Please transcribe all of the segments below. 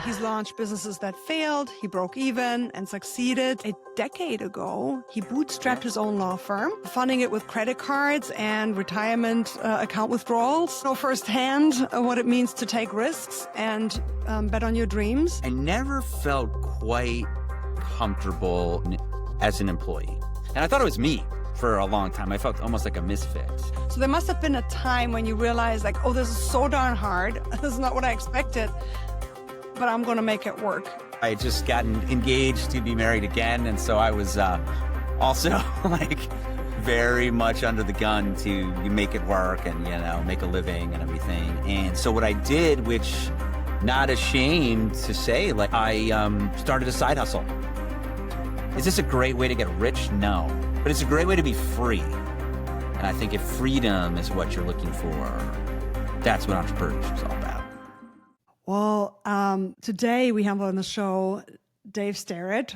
He's launched businesses that failed, he broke even and succeeded. A decade ago, he bootstrapped his own law firm, funding it with credit cards and retirement account withdrawals. Know firsthand what it means to take risks and bet on your dreams. I never felt quite comfortable as an employee. And I thought it was me for a long time. I felt almost like a misfit. So there must have been a time when you realized, like, oh, this is so darn hard. This is not what I expected, but I'm going to make it work. I had just gotten engaged to be married again, and so I was also like very much under the gun to make it work and, you know, make a living and everything. And so what I did, which not ashamed to say, like I started a side hustle. Is this a great way to get rich? No, but it's a great way to be free. And I think if freedom is what you're looking for, that's what entrepreneurship is all about. Well, today we have on the show Dave Sterrett.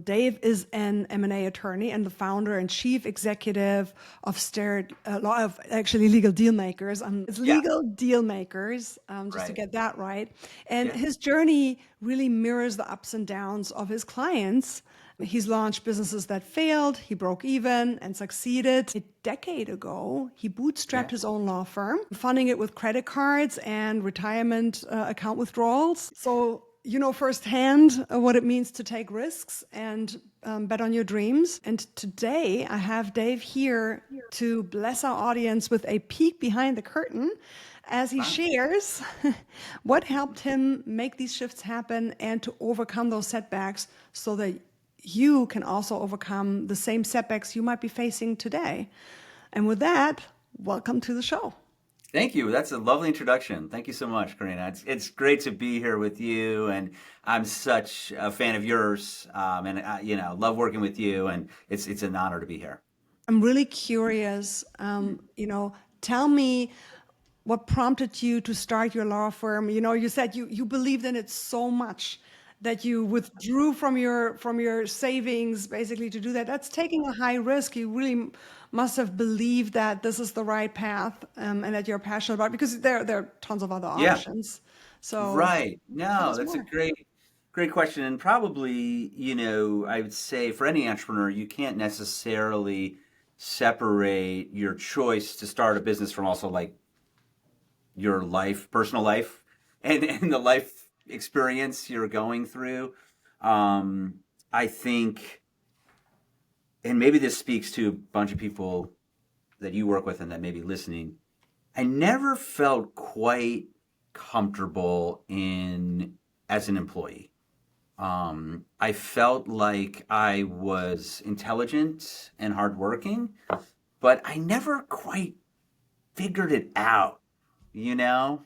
Dave is an M&A attorney and the founder and chief executive of Sterrett, Legal Dealmakers. It's Legal Dealmakers, just to get that right. And his journey really mirrors the ups and downs of his clients. He's launched businesses that failed, he broke even and succeeded. A decade ago, he bootstrapped his own law firm, funding it with credit cards and retirement account withdrawals. So you know firsthand what it means to take risks and bet on your dreams. And today I have Dave here to bless our audience with a peek behind the curtain as he shares what helped him make these shifts happen and to overcome those setbacks so that you can also overcome the same setbacks you might be facing today. And with that, welcome to the show. Thank you. That's a lovely introduction. Thank you so much, Karina. It's great to be here with you, and I'm such a fan of yours, and you know, love working with you, and it's an honor to be here. I'm really curious. You know, tell me what prompted you to start your law firm. You know, you said you believed in it so much that you withdrew from your savings basically to do that. That's taking a high risk. You really must have believed that this is the right path and that you're passionate about, because there are tons of other options. So right. No, that's a great question. And probably, you know, I would say for any entrepreneur, you can't necessarily separate your choice to start a business from also like your life, personal life, and the life experience you're going through. I think, and maybe this speaks to a bunch of people that you work with and that may be listening, I never felt quite comfortable as an employee. I felt like I was intelligent and hardworking, but I never quite figured it out, you know?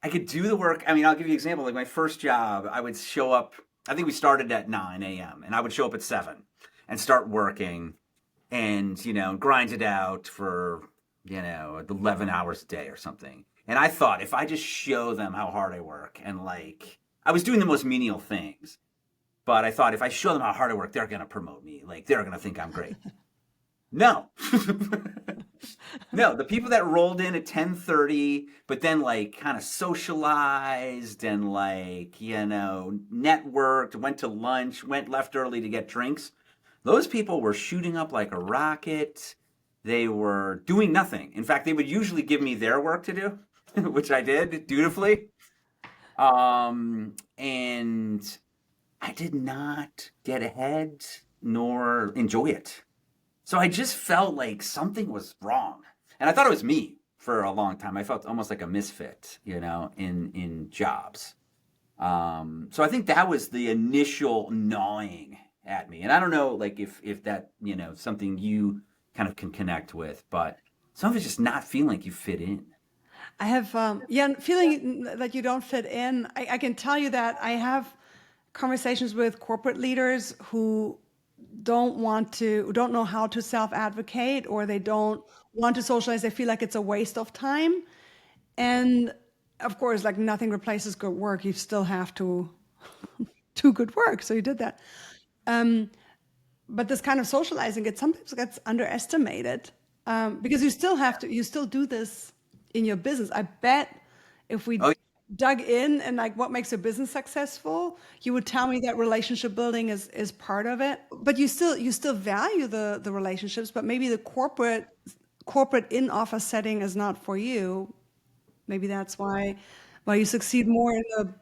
I could do the work. I mean, I'll give you an example. Like my first job, I would show up, I think we started at 9 a.m. and I would show up at 7 and start working and, you know, grind it out for, you know, 11 hours a day or something. And I thought if I just show them how hard I work and like, I was doing the most menial things, but I thought if I show them how hard I work, they're going to promote me. Like they're going to think I'm great. No. No, the people that rolled in at 10:30, but then like kind of socialized and like, you know, networked, went to lunch, left early to get drinks. Those people were shooting up like a rocket. They were doing nothing. In fact, they would usually give me their work to do, which I did dutifully. And I did not get ahead nor enjoy it. So I just felt like something was wrong. And I thought it was me for a long time. I felt almost like a misfit, you know, in jobs. So I think that was the initial gnawing at me. And I don't know, like, if that, you know, something you kind of can connect with, but some of it's just not feeling like you fit in. I have, feeling that you don't fit in. I can tell you that I have conversations with corporate leaders who don't know how to self-advocate, or they don't want to socialize. They feel like it's a waste of time. And of course, like nothing replaces good work. You still have to do good work. So you did that. But this kind of socializing, it sometimes gets underestimated because you still do this in your business. I bet if we dug in and like what makes a business successful, you would tell me that relationship building is part of it. But you still value the relationships, but maybe the corporate in office setting is not for you. Maybe that's why you succeed more in the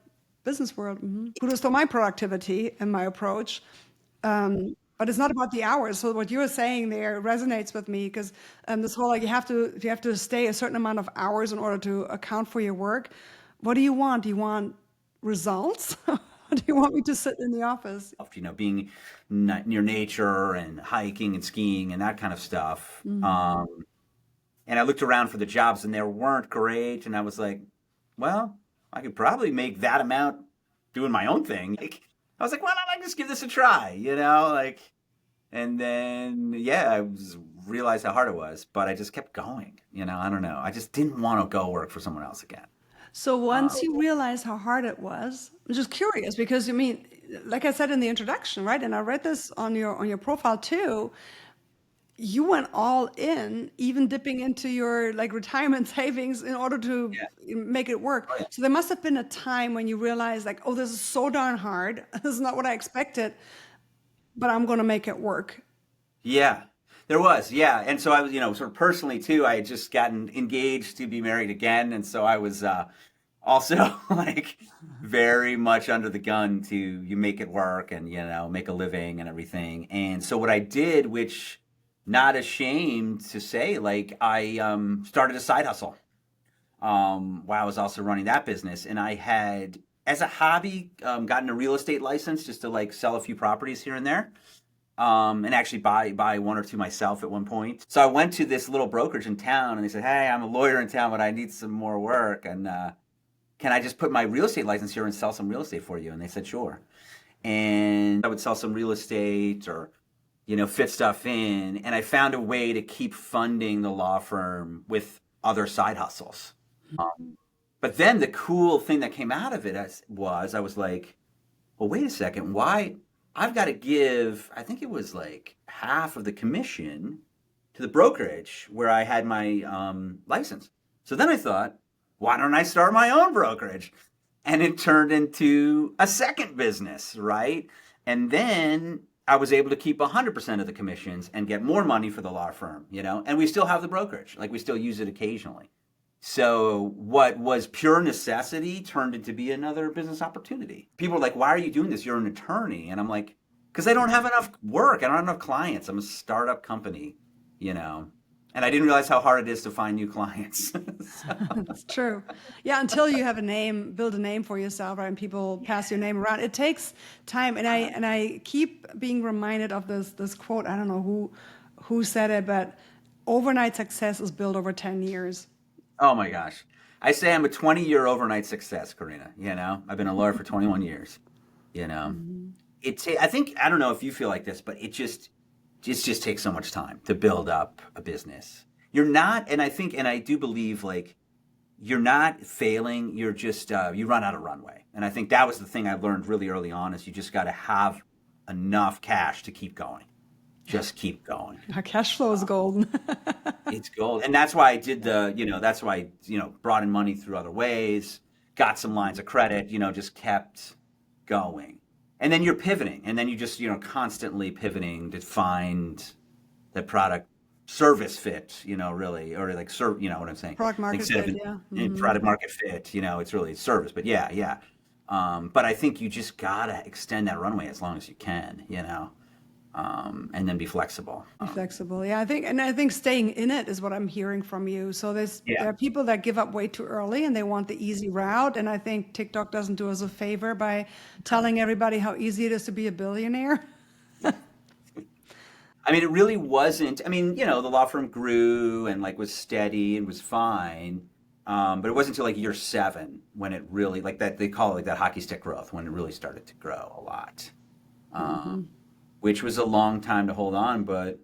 business world. Kudos to my productivity and my approach. But it's not about the hours. So what you're saying there resonates with me because this whole like you have to stay a certain amount of hours in order to account for your work. What do you want? Do you want results? Or do you want me to sit in the office? Being near nature and hiking and skiing and that kind of stuff. And I looked around for the jobs and they weren't great. And I was like, well, I could probably make that amount doing my own thing. Like, I was like, why don't I just give this a try? And then, yeah, realized how hard it was, but I just kept going. I don't know. I just didn't want to go work for someone else again. So once you realize how hard it was, I'm just curious because I mean, like I said in the introduction, right? And I read this on your profile too. You went all in, even dipping into your like retirement savings in order to Yeah. make it work. Oh, yeah. So there must have been a time when you realized like, oh, this is so darn hard. This is not what I expected, but I'm going to make it work. Yeah, there was. Yeah. And so I was, sort of personally too, I had just gotten engaged to be married again. And so I was also like very much under the gun to you make it work and, make a living and everything. And so what I did, which not ashamed to say, like I started a side hustle while I was also running that business. And I had, as a hobby, gotten a real estate license just to like sell a few properties here and there. And actually buy one or two myself at one point. So I went to this little brokerage in town and they said, hey, I'm a lawyer in town, but I need some more work. And can I just put my real estate license here and sell some real estate for you? And they said, sure. And I would sell some real estate or, fit stuff in. And I found a way to keep funding the law firm with other side hustles. But then the cool thing that came out of it I was like, well, wait a second, why? I've got to give, I think it was like half of the commission to the brokerage where I had my license. So then I thought, why don't I start my own brokerage? And it turned into a second business, right? And then I was able to keep 100% of the commissions and get more money for the law firm, and we still have the brokerage. Like we still use it occasionally. So what was pure necessity turned into be another business opportunity. People are like, why are you doing this? You're an attorney. And I'm like, because I don't have enough work. I don't have enough clients. I'm a startup company, and I didn't realize how hard it is to find new clients. That's true. Yeah, until you have a name, build a name for yourself, right? And people pass your name around. It takes time. And I keep being reminded of this quote. I don't know who said it, but overnight success is built over 10 years. Oh my gosh. I say I'm a 20-year overnight success, Karina. I've been a lawyer for 21 years. I think, I don't know if you feel like this, but it just takes so much time to build up a business. You're not, and I do believe like you're not failing. You're just, you run out of runway. And I think that was the thing I learned really early on is you just got to have enough cash to keep going. Just keep going. Our cash flow is golden. It's gold. And that's why I did that's why I, brought in money through other ways, got some lines of credit, just kept going. And then you're pivoting. And then you just, constantly pivoting to find the product service fit, really, or like, what I'm saying? Product market Instead fit, of yeah. product market fit, it's really service. But yeah. But I think you just gotta extend that runway as long as you can, and then be flexible. Be flexible. Yeah, I think staying in it is what I'm hearing from you. So there are people that give up way too early and they want the easy route. And I think TikTok doesn't do us a favor by telling everybody how easy it is to be a billionaire. I mean, it really wasn't. I mean, the law firm grew and like was steady and was fine. But it wasn't until like year 7 when it really, like that, they call it like that hockey stick growth, when it really started to grow a lot. Which was a long time to hold on. But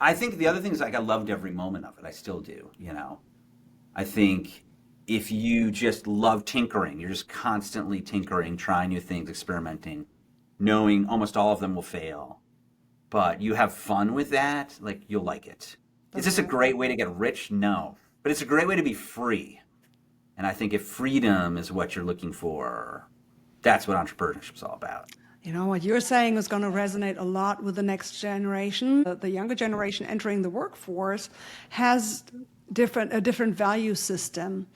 I think the other thing is like I loved every moment of it. I still do, I think if you just love tinkering, you're just constantly tinkering, trying new things, experimenting, knowing almost all of them will fail, but you have fun with that, like you'll like it. Is this a great way to get rich? No. But it's a great way to be free. And I think if freedom is what you're looking for, that's what entrepreneurship is all about. You know, what you're saying is going to resonate a lot with the next generation. The younger generation entering the workforce has a different value system.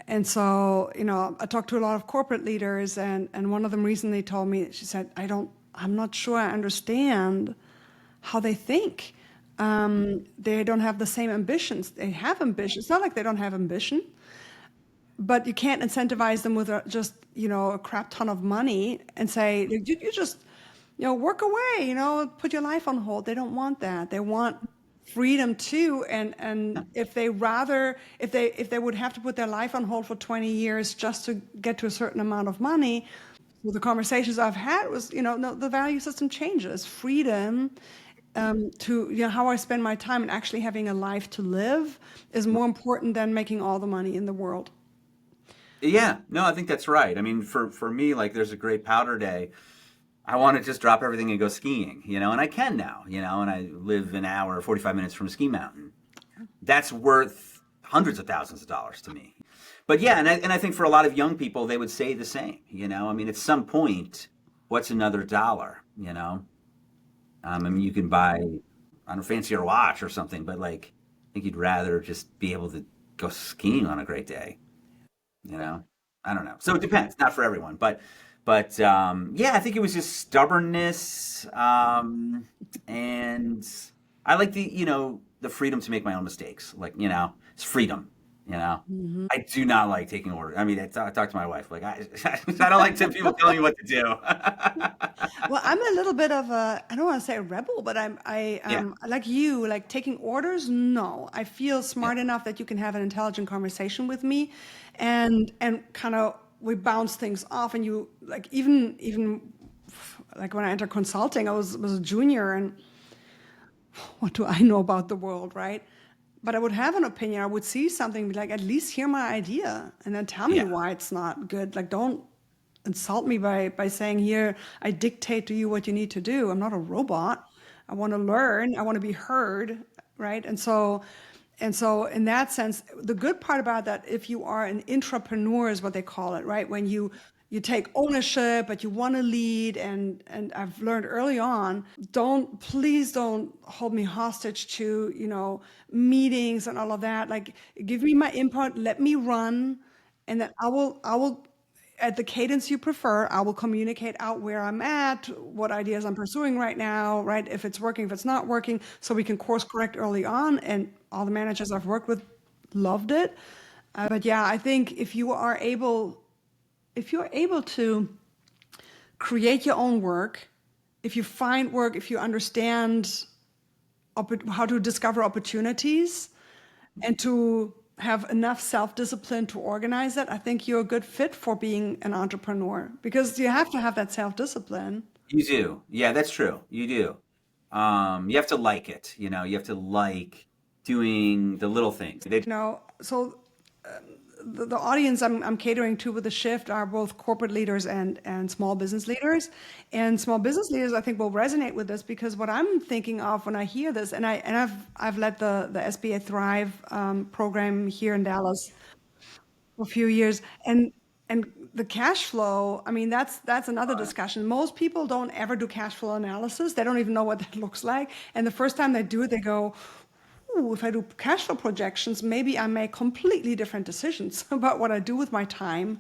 And so, you know, I talked to a lot of corporate leaders, and one of them recently told me, she said, I'm not sure I understand how they think. They don't have the same ambitions. They have ambition. It's not like they don't have ambition, but you can't incentivize them with just, you know, a crap ton of money and say, you just, you know, work away, you know, put your life on hold. They don't want that. They want freedom too. And if they would have to put their life on hold for 20 years just to get to a certain amount of money, well, the conversations I've had was, you know, no, the value system changes. Freedom to, you know, how I spend my time and actually having a life to live is more important than making all the money in the world. Yeah, no, I think that's right. I mean, for me, like there's a great powder day. I want to just drop everything and go skiing, you know, and I can now, you know, and I live an hour, 45 minutes from a ski mountain. That's worth hundreds of thousands of dollars to me. But yeah, and I think for a lot of young people, they would say the same, you know. I mean, at some point, what's another dollar, you know? I mean, you can buy on a fancier watch or something, but like, I think you'd rather just be able to go skiing on a great day, you know. I don't know. So it depends, not for everyone, but yeah, I think it was just stubbornness, and I like the, you know, the freedom to make my own mistakes. Like, you know, it's freedom. You know, I do not like taking orders. I mean, I talk to my wife like I don't like people telling me what to do. Well, I'm a little bit of I don't want to say a rebel, but Yeah, like you, like taking orders. No, I feel yeah, smart enough that you can have an intelligent conversation with me, and kind of we bounce things off. And you like even like when I entered consulting, I was a junior, and what do I know about the world, right? But I would have an opinion. I would see something, be like, at least hear my idea, and then tell me yeah, why it's not good. Like, don't insult me by saying, here, I dictate to you what you need to do. I'm not a robot. I want to learn. I want to be heard, right? And so in that sense, the good part about that, if you are an intrapreneur is what they call it, right? When you take ownership, but you want to lead, and I've learned early on, please don't hold me hostage to, you know, meetings and all of that. Like, give me my input, let me run, and then I will at the cadence you prefer, I will communicate out where I'm at, what ideas I'm pursuing right now, right? If it's working, if it's not working, so we can course correct early on. And all the managers I've worked with loved it. But yeah, I think if you're able to create your own work, if you find work, if you understand how to discover opportunities and to have enough self-discipline to organize it, I think you're a good fit for being an entrepreneur because you have to have that self-discipline. you do. Yeah, that's true. You do. You have to like it. You know, you have to like doing the little things. You know, so the audience I'm catering to with the shift are both corporate leaders and small business leaders. And small business leaders, I think, will resonate with this because what I'm thinking of when I hear this, and I've led the SBA Thrive program here in Dallas for a few years, and the cash flow. I mean, that's another discussion. Most people don't ever do cash flow analysis. They don't even know what that looks like. And the first time they do it, they go, ooh, if I do cash flow projections, maybe I make completely different decisions about what I do with my time.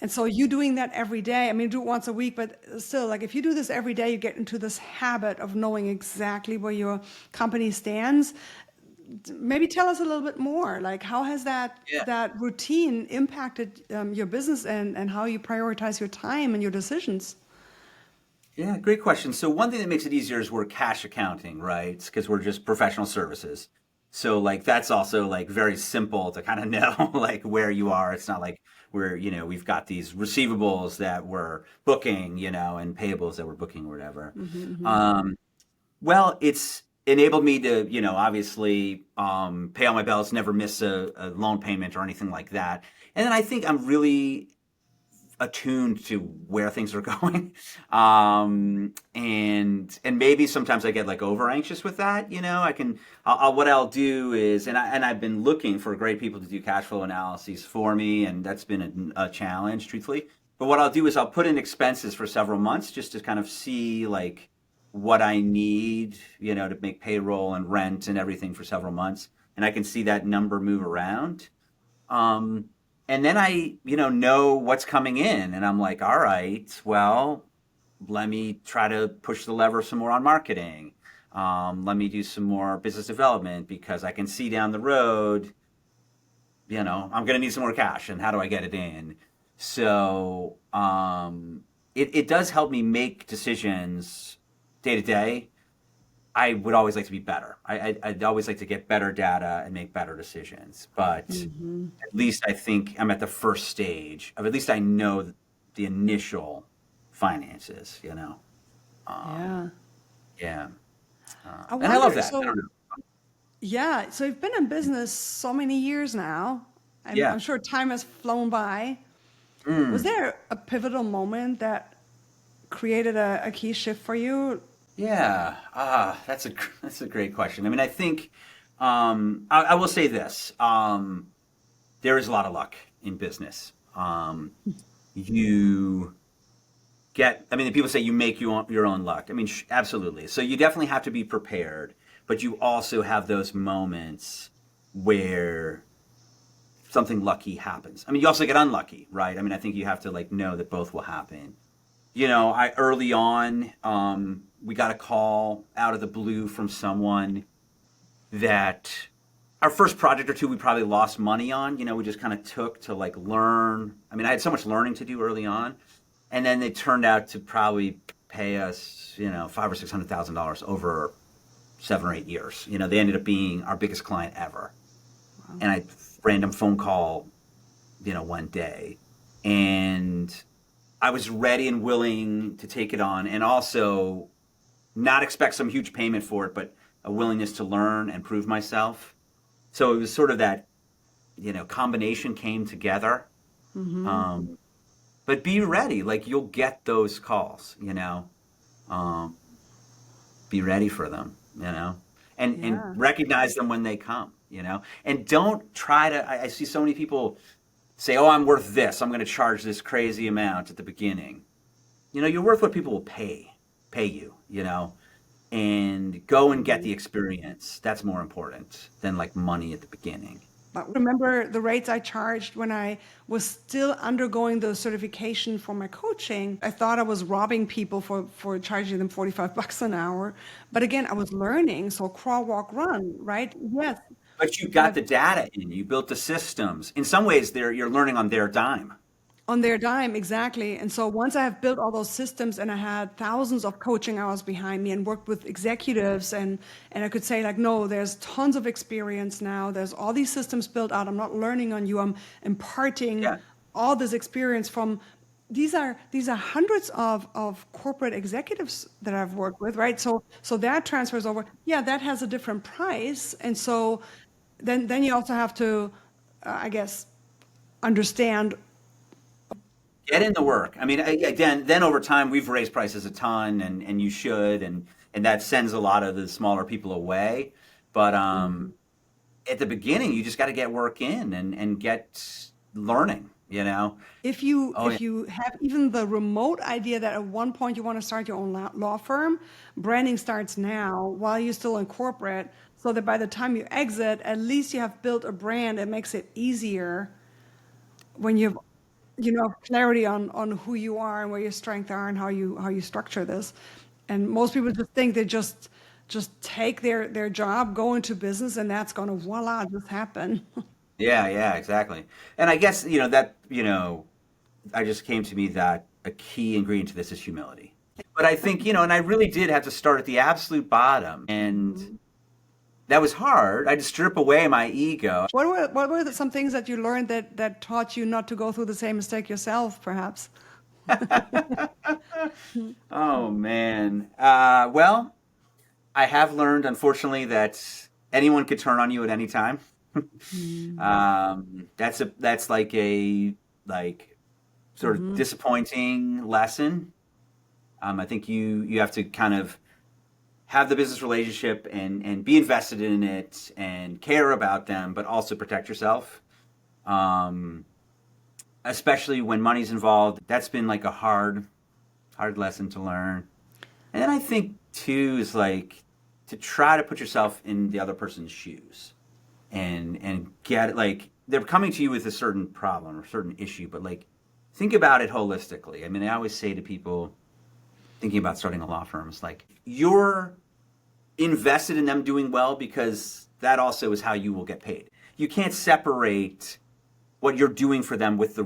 And so you doing that every day, I mean, do it once a week, but still, like if you do this every day, you get into this habit of knowing exactly where your company stands. Maybe tell us a little bit more, like how has Yeah. that routine impacted your business and how you prioritize your time and your decisions? Yeah, great question. So one thing that makes it easier is we're cash accounting, right? Because we're just professional services. So like that's also like very simple to kind of know like where you are. It's not like we're, you know, we've got these receivables that we're booking, you know, and payables that we're booking or whatever. Um, well, it's enabled me to, you know, obviously pay all my bills, never miss a loan payment or anything like that. And then I think I'm really attuned to where things are going. And maybe sometimes I get like over anxious with that. What I'll do is, and I've been looking for great people to do cash flow analyses for me, and that's been a challenge, truthfully. But what I'll do is I'll put in expenses for several months just to kind of see like what I need, to make payroll and rent and everything for several months, and I can see that number move around. Um, and then I, know what's coming in, and I'm like, all right, well, let me try to push the lever some more on marketing. Let me do some more business development because I can see down the road, I'm going to need some more cash, and how do I get it in? So it does help me make decisions day to day. I would always like to be better. I'd always like to get better data and make better decisions. But at least I think I'm at the first stage of, at least I know the initial finances, Yeah. Yeah. I And I love wonder, that. I so don't know. yeah, so you've been in business so many years now. I'm Yeah. sure time has flown by. Was Mm. there a pivotal moment that created a key shift for you? Yeah. That's a great question. I mean, I think I will say this. There is a lot of luck in business. You I mean, people say you make your own luck. I mean, absolutely. So you definitely have to be prepared, but you also have those moments where something lucky happens. I mean, you also get unlucky, right? I mean, I think you have to like know that both will happen. I early on, we got a call out of the blue from someone that our first project or two we probably lost money on. We just kind of took to like learn. I mean, I had so much learning to do early on, and then they turned out to probably pay us, $500,000 or $600,000 over 7 or 8 years. They ended up being our biggest client ever, Wow. and I random phone call, one day, and I was ready and willing to take it on, and also not expect some huge payment for it, but a willingness to learn and prove myself. So it was sort of that, combination came together. Mm-hmm. Um, but be ready, like you'll get those calls, um, be ready for them, and Yeah. recognize them when they come, and don't try to. I see so many people say, "Oh, I'm worth this. I'm going to charge this crazy amount at the beginning." You're worth what people will pay you, and go and get Mhm. the experience. That's more important than like money at the beginning. But remember the rates I charged when I was still undergoing the certification for my coaching. I thought I was robbing people for charging them 45 bucks an hour. But again, I was learning. So crawl, walk, run, right? Yes. But you But got the data in, you built the systems. In some ways, you're learning on their dime. on their dime, exactly. And so once I have built all those systems and I had thousands of coaching hours behind me and worked with executives and I could say like, no, there's tons of experience now. There's all these systems built out. I'm not learning on you. I'm imparting Yeah, all this experience from these are hundreds of corporate executives that I've worked with, right? So that transfers over. Yeah, that has a different price. And so then you also have to, I guess, understand. get in the work. I mean, again, then over time, we've raised prices a ton, and you should, and that sends a lot of the smaller people away. But at the beginning, you just got to get work in and get learning. If you Oh yeah, if you have even the remote idea that at one point you want to start your own law firm, branding starts now while you're still in corporate, so that by the time you exit, at least you have built a brand. It makes it easier when you have clarity on who you are and where your strengths are and how you structure this. And most people just think they just take their job, go into business, and that's going to voila just happen. yeah, exactly. And I guess I just came to me that a key ingredient to this is humility. But I think, and I really did have to start at the absolute bottom. And that was hard. I had to strip away my ego. What were some things that you learned that taught you not to go through the same mistake yourself, perhaps? Oh, man. Well, I have learned, unfortunately, that anyone could turn on you at any time. Mm, That's like sort of disappointing lesson. I think you have to kind of have the business relationship and be invested in it and care about them, but also protect yourself. Especially when money's involved. That's been like a hard lesson to learn. And then I think too is like to try to put yourself in the other person's shoes and get it, like they're coming to you with a certain problem or certain issue, but like think about it holistically. I mean, I always say to people thinking about starting a law firm, it's like you're invested in them doing well because that also is how you will get paid. You can't separate what you're doing for them with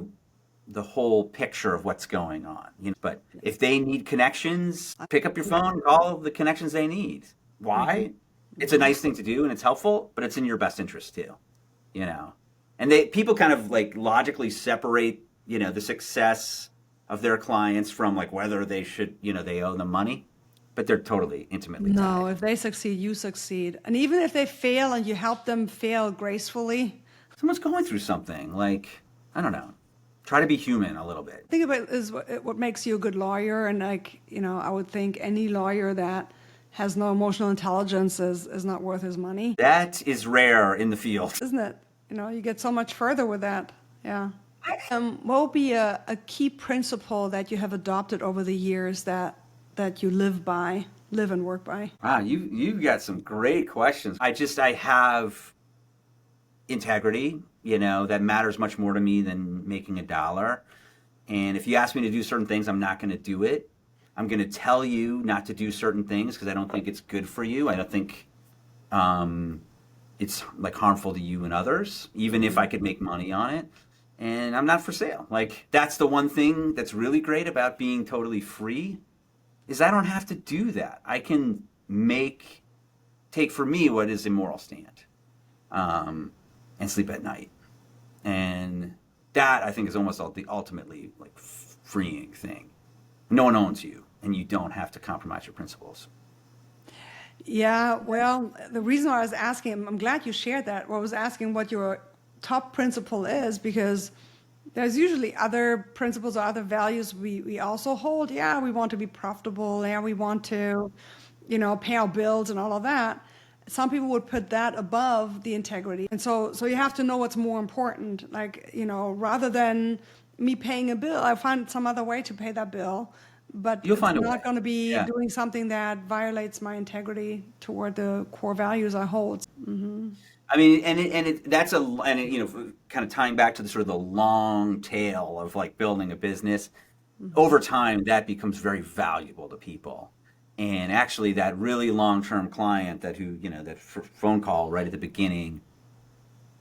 the whole picture of what's going on. You know, but if they need connections, pick up your phone, call the connections they need. Why? It's a nice thing to do and it's helpful, but it's in your best interest too. You know, and people kind of like logically separate, you know, the success of their clients from like whether they should, you know, they owe them money, but they're totally intimately tied. No, if they succeed, you succeed. And even if they fail and you help them fail gracefully. Someone's going through something, like, I don't know, try to be human a little bit. Think about it is what makes you a good lawyer. And like, you know, I would think any lawyer that has no emotional intelligence is not worth his money. That is rare in the field. Isn't it? You know, you get so much further with that. Yeah. What would be a key principle that you have adopted over the years that you live and work by? Wow, you've got some great questions. I have integrity, you know, that matters much more to me than making a dollar. And if you ask me to do certain things, I'm not going to do it. I'm going to tell you not to do certain things because I don't think it's good for you. I don't think it's like harmful to you and others, even if I could make money on it. And I'm not for sale. Like that's the one thing that's really great about being totally free is I don't have to do that. I can take for me what is a moral stand. And sleep at night. And that I think is almost the ultimately like freeing thing. No one owns you and you don't have to compromise your principles. Yeah, well, the reason I was asking, I'm glad you shared that. I was asking what your top principle is because there's usually other principles or other values we also hold. Yeah, we want to be profitable. Yeah, we want to, you know, pay our bills and all of that. Some people would put that above the integrity. And so you have to know what's more important. Like, you know, rather than me paying a bill, I find some other way to pay that bill. But You'll find a it's way. not going to be Yeah. doing something that violates my integrity toward the core values I hold. I mean, you know, kind of tying back to the sort of the long tail of like building a business, over time that becomes very valuable to people. And actually, that really long-term client that phone call right at the beginning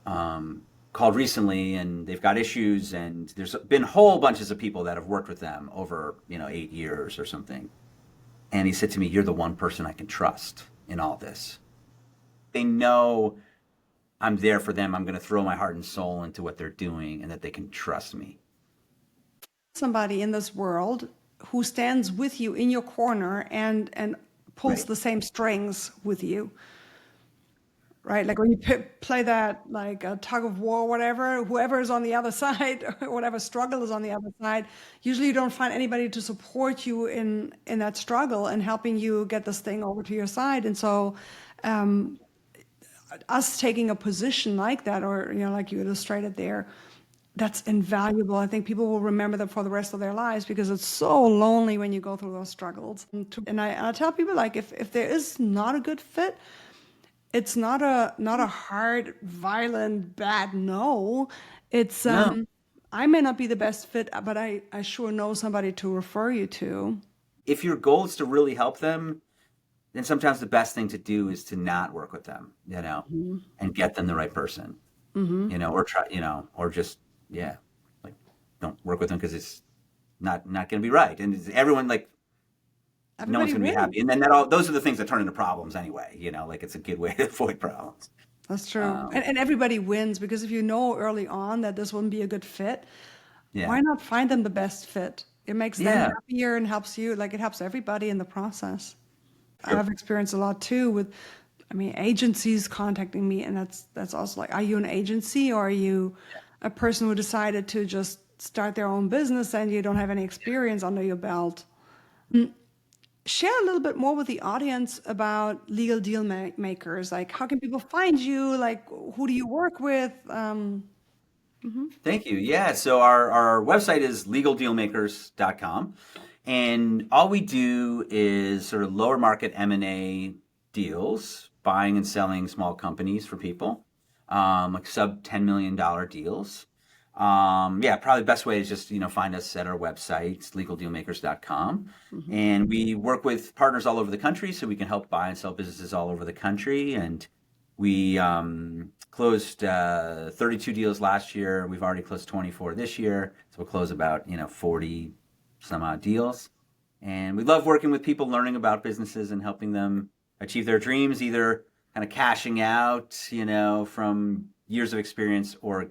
called recently, and they've got issues, and there's been whole bunches of people that have worked with them over 8 years or something. And he said to me, "You're the one person I can trust in all this. They know I'm there for them. I'm going to throw my heart and soul into what they're doing, and that they can trust me." Somebody in this world who stands with you in your corner and pulls Right. the same strings with you, right? Like when you play that like a tug of war, whatever, whoever is on the other side, or whatever struggle is on the other side, usually you don't find anybody to support you in that struggle and helping you get this thing over to your side. And so us taking a position like that, or like you illustrated there, that's invaluable. I think people will remember that for the rest of their lives because it's so lonely when you go through those struggles. And I tell people, like, if there is not a good fit, it's not a hard, violent, bad no. It's No. I may not be the best fit, but I sure know somebody to refer you to. If your goal is to really help them, then sometimes the best thing to do is to not work with them, and get them the right person, or try, or just, yeah, like don't work with them because it's not going to be right. And everyone, like, no one's Everybody going to be wins. happy. And then those are the things that turn into problems anyway, like it's a good way to avoid problems. That's true. And everybody wins because if you know early on that this wouldn't be a good fit, Yeah. why not find them the best fit? It makes them Yeah. happier and helps you. Like it helps everybody in the process. Sure. I've experienced a lot too with, agencies contacting me, and that's also like, are you an agency or are you a person who decided to just start their own business and you don't have any experience under your belt. Share a little bit more with the audience about legal deal makers. Like, how can people find you? Like, who do you work with? Thank you. Yeah. So our website is legaldealmakers.com. And all we do is sort of lower market M&A deals, buying and selling small companies for people, like sub $10 million deals. Yeah, probably the best way is just, find us at our website, it's legaldealmakers.com. And we work with partners all over the country, so we can help buy and sell businesses all over the country. And we closed 32 deals last year. We've already closed 24 this year. So we'll close about, 40 some odd deals. And we love working with people, learning about businesses and helping them achieve their dreams, either kind of cashing out, from years of experience, or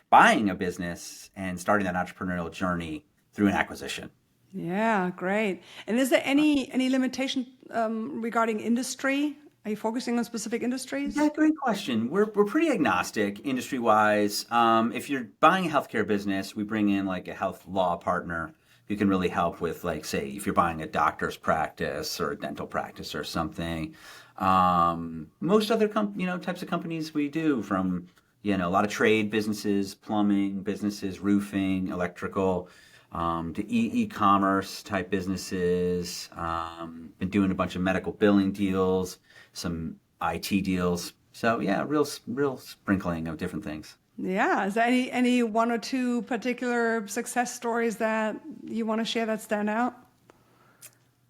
buying a business and starting that entrepreneurial journey through an acquisition. Yeah, great. And is there any limitation regarding industry? Are you focusing on specific industries? Yeah, great question. We're pretty agnostic industry wise. If you're buying a healthcare business, we bring in like a health law partner who can really help with, like, say, if you're buying a doctor's practice or a dental practice or something. Most other types of companies we do, from a lot of trade businesses, plumbing businesses, roofing, electrical, to e-commerce type businesses. Been doing a bunch of medical billing deals, some IT deals. So yeah, real sprinkling of different things. Yeah. Is there any one or two particular success stories that you want to share that stand out?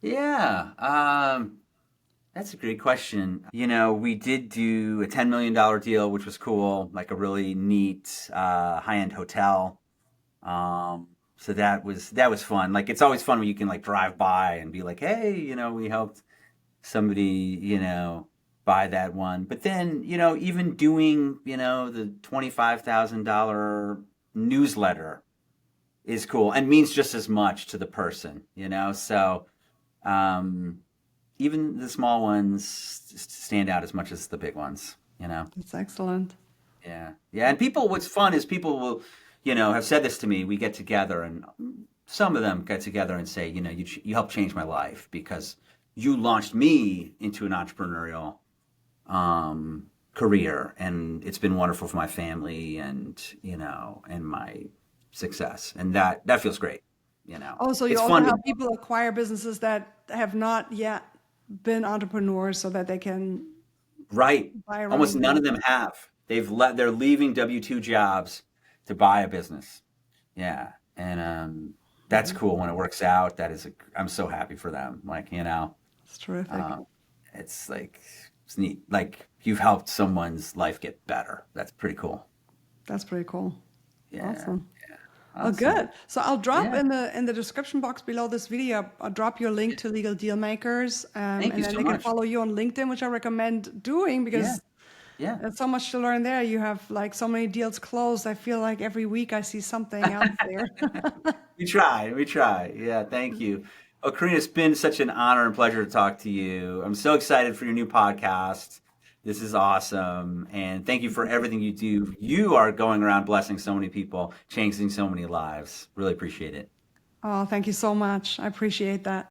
Yeah. That's a great question. We did do a $10 million deal, which was cool, like a really neat high-end hotel. So that was fun. Like, it's always fun when you can like drive by and be like, hey, we helped somebody, buy that one. But then, even doing, the $25,000 newsletter is cool and means just as much to the person, So even the small ones stand out as much as the big ones, That's excellent. Yeah. Yeah. And what's fun is people will, have said this to me. We get together, and some of them get together and say, you helped change my life because you launched me into an entrepreneurial career, and it's been wonderful for my family and, and my success. And that feels great, Oh, so you It's also fun. help people acquire businesses that have not yet been entrepreneurs so that they can Right. buy around Almost none them. of them have. They're leaving W-2 jobs to buy a business. Yeah. And that's cool when it works out. I'm so happy for them. Like, It's terrific. um, it's like, it's neat. Like, you've helped someone's life get better. That's pretty cool. That's pretty cool. Yeah. Awesome. Yeah. Oh, Awesome. good. So I'll drop Yeah. in the description box below this video. I'll drop your link to Legal Deal Makers, Thank and you then so they can much. follow you on LinkedIn, which I recommend doing Yeah. because Yeah. there's so much to learn there. You have like so many deals closed. I feel like every week I see something else there. We try. We try. Yeah. Thank you. Oh, Karina, it's been such an honor and pleasure to talk to you. I'm so excited for your new podcast. This is awesome. And thank you for everything you do. You are going around blessing so many people, changing so many lives. Really appreciate it. Oh, thank you so much. I appreciate that.